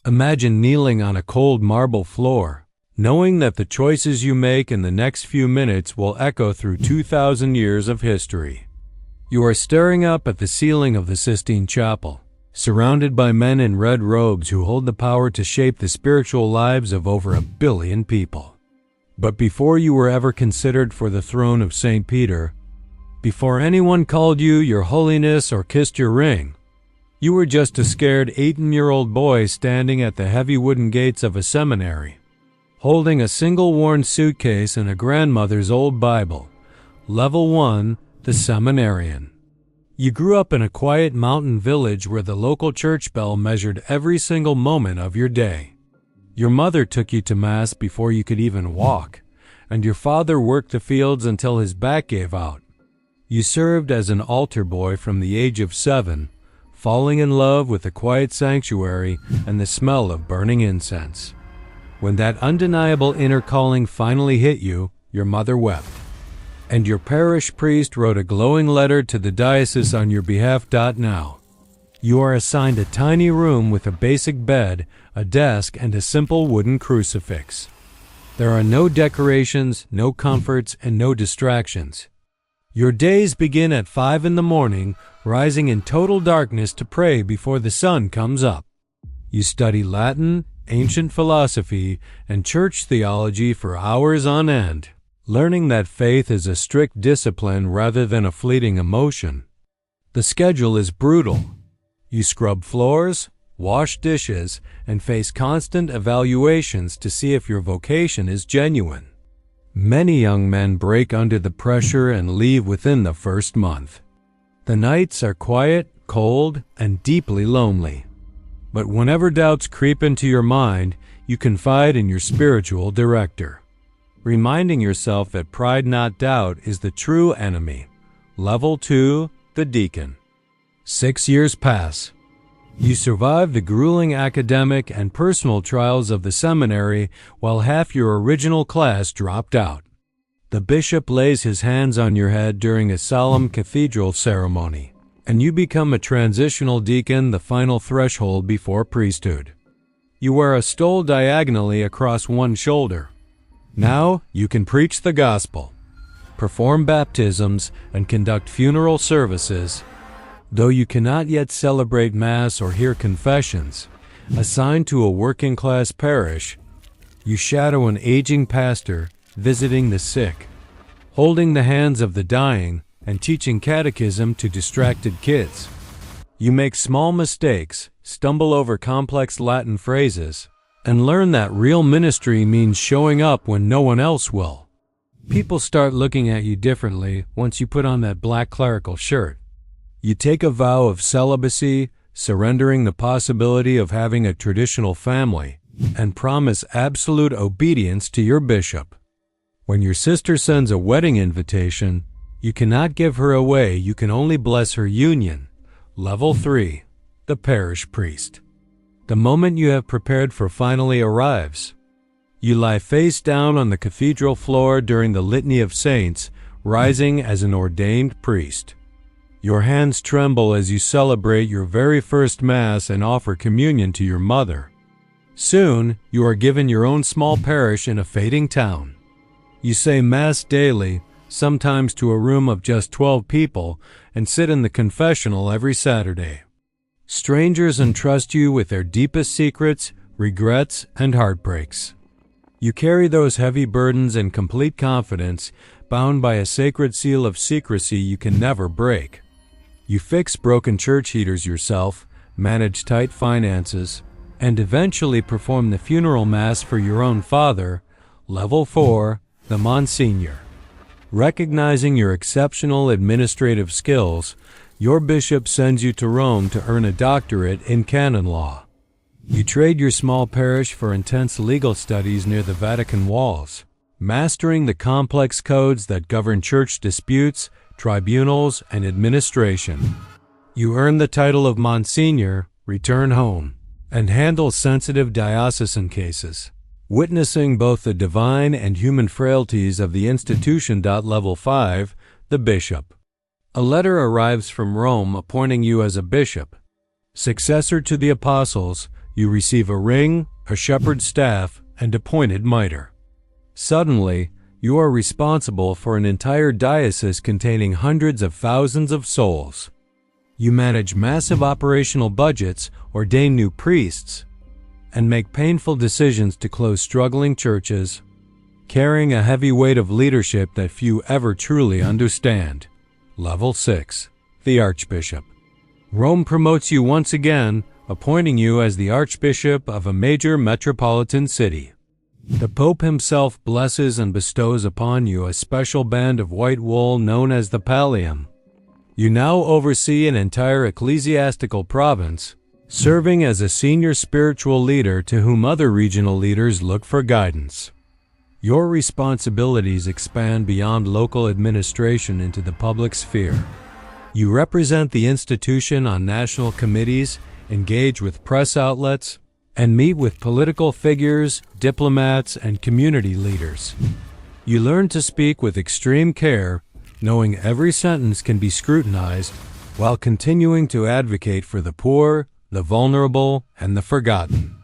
Imagine kneeling on a cold marble floor, knowing that the choices you make in the next few minutes will echo through 2,000 years of history. You are staring up at the ceiling of the Sistine Chapel, surrounded by men in red robes who hold the power to shape the spiritual lives of over 1 billion people. But before you were ever considered for the throne of St. Peter, before anyone called you Your Holiness or kissed your ring, you were just a scared 18-year-old boy standing at the heavy wooden gates of a seminary, holding a single worn suitcase and a grandmother's old Bible. Level 1, the seminarian. You grew up in a quiet mountain village where the local church bell measured every single moment of your day. Your mother took you to Mass before you could even walk, and your father worked the fields until his back gave out. You served as an altar boy from the age of 7, falling in love with the quiet sanctuary and the smell of burning incense. When that undeniable inner calling finally hit you, your mother wept, and your parish priest wrote a glowing letter to the diocese on your behalf. Now, you are assigned a tiny room with a basic bed, a desk, and a simple wooden crucifix. There are no decorations, no comforts, and no distractions. Your days begin at 5 in the morning, rising in total darkness to pray before the sun comes up. You study Latin, ancient philosophy, and church theology for hours on end, learning that faith is a strict discipline rather than a fleeting emotion. The schedule is brutal. You scrub floors, wash dishes, and face constant evaluations to see if your vocation is genuine. Many young men break under the pressure and leave within the first month. The nights are quiet, cold, and deeply lonely. But whenever doubts creep into your mind, you confide in your spiritual director, reminding yourself that pride, not doubt, is the true enemy. Level 2, the Deacon. 6 years pass. You survive the grueling academic and personal trials of the seminary while half your original class dropped out. The bishop lays his hands on your head during a solemn cathedral ceremony, and you become a transitional deacon, the final threshold before priesthood. You wear a stole diagonally across one shoulder. Now you can preach the gospel, perform baptisms, and conduct funeral services. Though you cannot yet celebrate Mass or hear confessions, assigned to a working-class parish, you shadow an aging pastor visiting the sick, holding the hands of the dying, and teaching catechism to distracted kids. You make small mistakes, stumble over complex Latin phrases, and learn that real ministry means showing up when no one else will. People start looking at you differently once you put on that black clerical shirt. You take a vow of celibacy, surrendering the possibility of having a traditional family, and promise absolute obedience to your bishop. When your sister sends a wedding invitation, you cannot give her away, you can only bless her union. Level 3, the Parish Priest. The moment you have prepared for finally arrives. You lie face down on the cathedral floor during the Litany of Saints, rising as an ordained priest. Your hands tremble as you celebrate your very first Mass and offer communion to your mother. Soon, you are given your own small parish in a fading town. You say Mass daily, sometimes to a room of just 12 people, and sit in the confessional every Saturday. Strangers entrust you with their deepest secrets, regrets, and heartbreaks. You carry those heavy burdens in complete confidence, bound by a sacred seal of secrecy you can never break. You fix broken church heaters yourself, manage tight finances, and eventually perform the funeral Mass for your own father. Level 4, the Monsignor. Recognizing your exceptional administrative skills, your bishop sends you to Rome to earn a doctorate in canon law. You trade your small parish for intense legal studies near the Vatican walls, mastering the complex codes that govern church disputes, tribunals, and administration. You earn the title of Monsignor, return home, and handle sensitive diocesan cases, witnessing both the divine and human frailties of the institution. Level 5, the Bishop. A letter arrives from Rome appointing you as a bishop. Successor to the apostles, You receive a ring, a shepherd's staff, and a pointed mitre. Suddenly, you are responsible for an entire diocese containing hundreds of thousands of souls. You manage massive operational budgets, ordain new priests, and make painful decisions to close struggling churches, carrying a heavy weight of leadership that few ever truly understand. Level 6. The Archbishop. Rome promotes you once again, appointing you as the Archbishop of a major metropolitan city. The Pope himself blesses and bestows upon you a special band of white wool known as the pallium. You now oversee an entire ecclesiastical province, serving as a senior spiritual leader to whom other regional leaders look for guidance. Your responsibilities expand beyond local administration into the public sphere. You represent the institution on national committees, engage with press outlets, and meet with political figures, diplomats, and community leaders. You learn to speak with extreme care, knowing every sentence can be scrutinized, while continuing to advocate for the poor, the vulnerable, and the forgotten.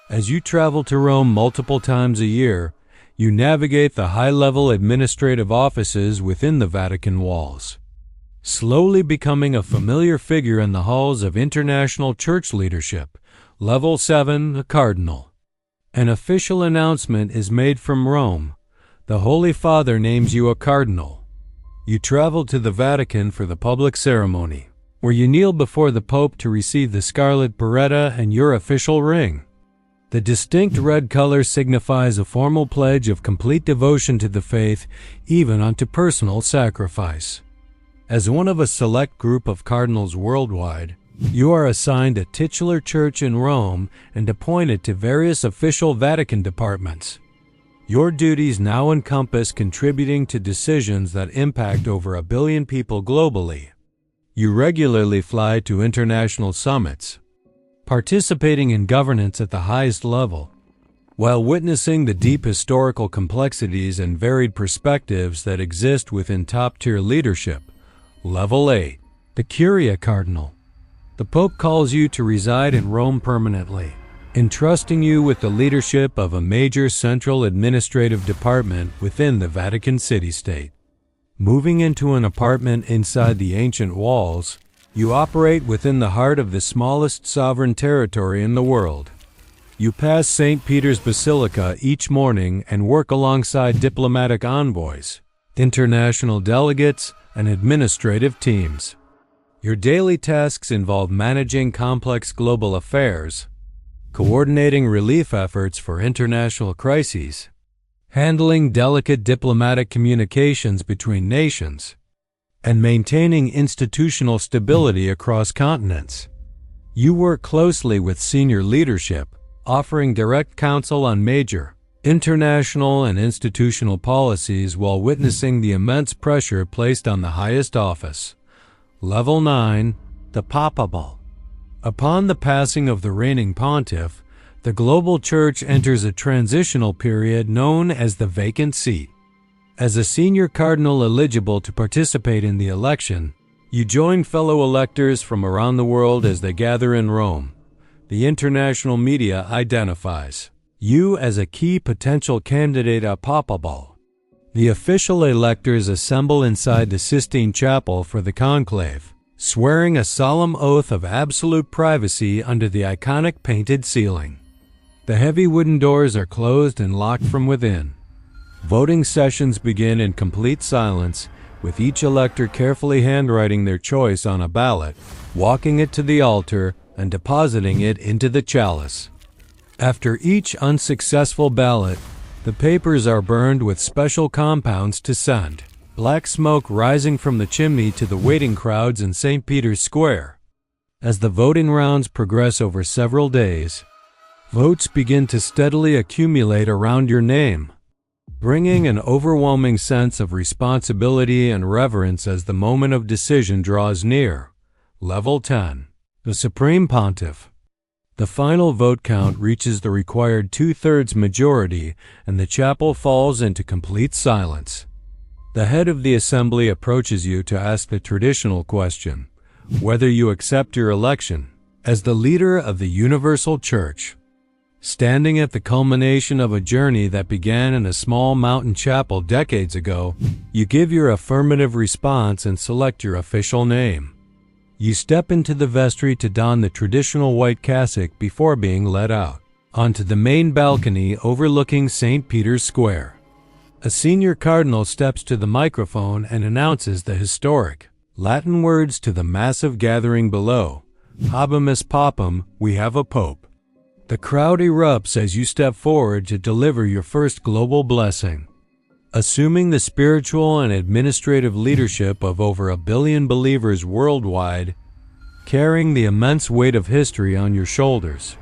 As you travel to Rome multiple times a year, you navigate the high-level administrative offices within the Vatican walls, slowly becoming a familiar figure in the halls of international church leadership. Level 7, the Cardinal. An official announcement is made from Rome. The Holy Father names you a Cardinal. You travel to the Vatican for the public ceremony, where you kneel before the Pope to receive the scarlet biretta and your official ring. The distinct red color signifies a formal pledge of complete devotion to the faith, even unto personal sacrifice. As one of a select group of cardinals worldwide, you are assigned a titular church in Rome and appointed to various official Vatican departments. Your duties now encompass contributing to decisions that impact over 1 billion people globally. You regularly fly to international summits, participating in governance at the highest level, while witnessing the deep historical complexities and varied perspectives that exist within top-tier leadership. Level 8. The Curia Cardinal. The Pope calls you to reside in Rome permanently, entrusting you with the leadership of a major central administrative department within the Vatican city-state. Moving into an apartment inside the ancient walls, you operate within the heart of the smallest sovereign territory in the world. You pass St. Peter's Basilica each morning and work alongside diplomatic envoys, international delegates, and administrative teams. Your daily tasks involve managing complex global affairs, coordinating relief efforts for international crises, handling delicate diplomatic communications between nations, and maintaining institutional stability across continents. You work closely with senior leadership, offering direct counsel on major international and institutional policies while witnessing the immense pressure placed on the highest office. Level 9. The Papabile. Upon the passing of the reigning pontiff, the global church enters a transitional period known as the vacant seat. As a senior cardinal eligible to participate in the election, you join fellow electors from around the world as they gather in Rome. The international media identifies you as a key potential candidate at Papabile. The official electors assemble inside the Sistine Chapel for the Conclave, swearing a solemn oath of absolute privacy under the iconic painted ceiling. The heavy wooden doors are closed and locked from within. Voting sessions begin in complete silence, with each elector carefully handwriting their choice on a ballot, walking it to the altar, and depositing it into the chalice. After each unsuccessful ballot, the papers are burned with special compounds to scent, black smoke rising from the chimney to the waiting crowds in St. Peter's Square. As the voting rounds progress over several days, votes begin to steadily accumulate around your name, bringing an overwhelming sense of responsibility and reverence as the moment of decision draws near. Level 10. The Supreme Pontiff. The final vote count reaches the required 2/3 majority, and the chapel falls into complete silence. The head of the assembly approaches you to ask the traditional question, whether you accept your election. As the leader of the Universal Church, standing at the culmination of a journey that began in a small mountain chapel decades ago, you give your affirmative response and select your official name. You step into the vestry to don the traditional white cassock before being led out onto the main balcony overlooking St. Peter's Square. A senior cardinal steps to the microphone and announces the historic Latin words to the massive gathering below: Habemus Papam, we have a pope. The crowd erupts as you step forward to deliver your first global blessing. Assuming the spiritual and administrative leadership of over 1 billion believers worldwide, carrying the immense weight of history on your shoulders,